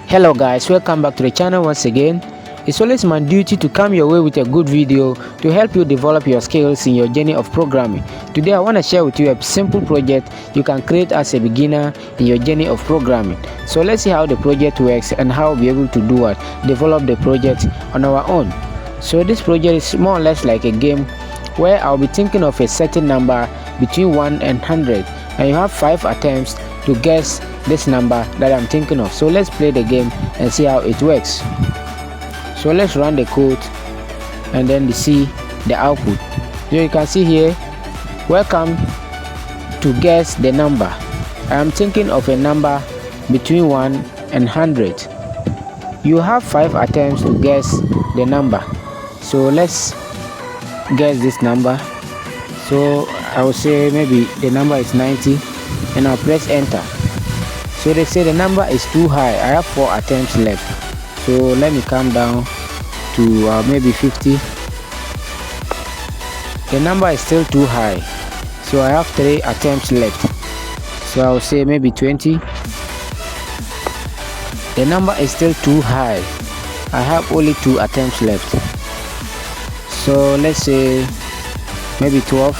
Hello guys, welcome back to the channel once again. It's always my duty to come your way with a good video to help you develop your skills in your journey of programming. Today I want to share with you a simple project you can create as a beginner in your journey of programming. So let's see how the project works and how we'll be able to develop the project on our own. So this project is more or less like a game where I'll be thinking of a certain number between 1 and 100, and you have 5 attempts to guess this number that I'm thinking of. So let's play the game and see how it works. So let's run the code and then see the output. So you can see here, welcome to guess the number. I am thinking of a number between 1 and 100. You have 5 attempts to guess the number. So let's guess this number. So I will say maybe the number is 90 and I'll press enter. So they say the number is too high. I have 4 attempts left. So let me come down to maybe 50. The number is still too high. So I have 3 attempts left. So I will say maybe 20. The number is still too high. I have only 2 attempts left. So let's say maybe 12.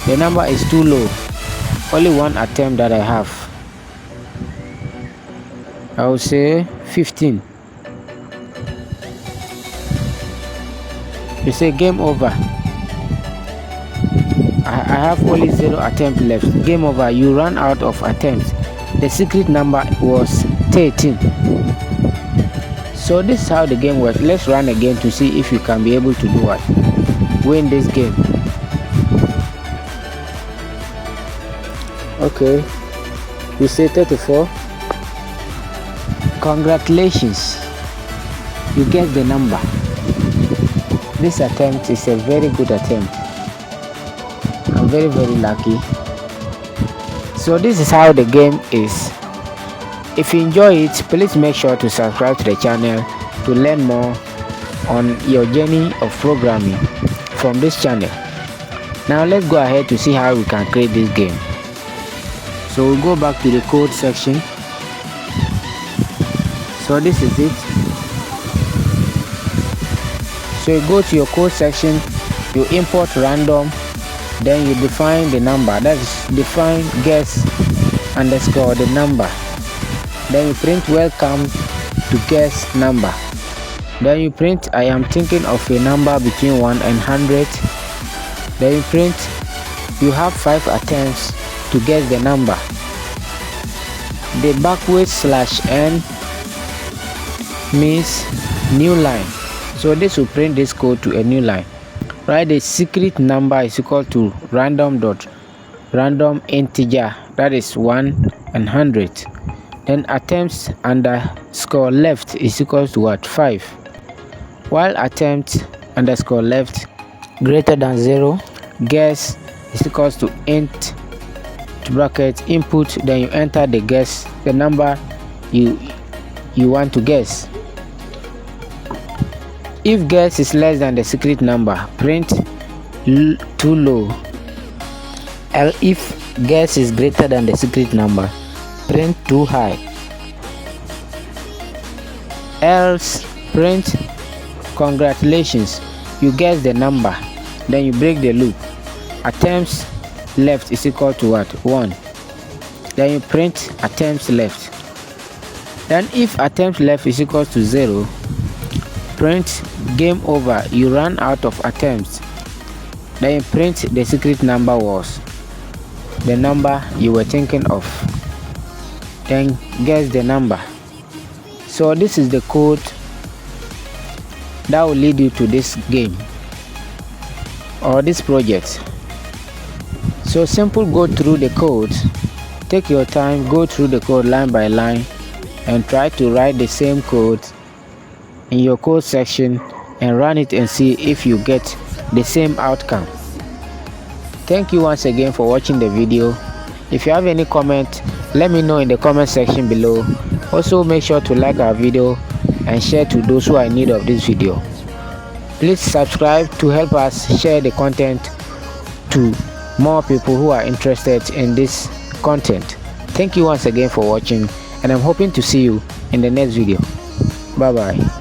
The number is too low. Only 1 attempt that I have. I will say 15. You say game over. I have only 0 attempt left. Game over. You run out of attempts. The secret number was 13. So this is how the game works. Let's run again to see if you can be able to do what? Win this game. Okay, you say 34. Congratulations, you get the number. This attempt is a very good attempt. I'm very lucky. So this is how the game is. If you enjoy it, please make sure to subscribe to the channel to learn more on your journey of programming from this channel. Now let's go ahead to see how we can create this game. So we'll go back to the code section. So this is it. So you go to your code section, you import random, then you define the number. That is define guess underscore the number. Then you print welcome to guess number. Then you print I am thinking of a number between 1 and 100. Then you print you have 5 attempts to guess the number. The /n means new line. So this will print this code to a new line. Right, the secret number is equal to random integer, that is 1 and 100. Then attempts underscore left is equal to what? 5. While attempt underscore left greater than 0, guess is equals to int bracket input, then you enter the number you want to guess. If guess is less than the secret number, print too low. If guess is greater than the secret number, print too high. Else print congratulations, you guess the number, then you break the loop. Attempts left is equal to what? 1. Then you print attempts left. Then if attempts left is equal to 0, print game over, you run out of attempts. Then you print the secret number was the number you were thinking of. Then guess the number. So this is the code that will lead you to this game or this project. So simple, go through the code, take your time, go through the code line by line and try to write the same code in your code section and run it and see if you get the same outcome. Thank you once again for watching the video. If you have any comment, let me know in the comment section below. Also make sure to like our video and share to those who are in need of this video. Please subscribe to help us share the content to more people who are interested in this content. Thank you once again for watching and I'm hoping to see you in the next video. Bye bye.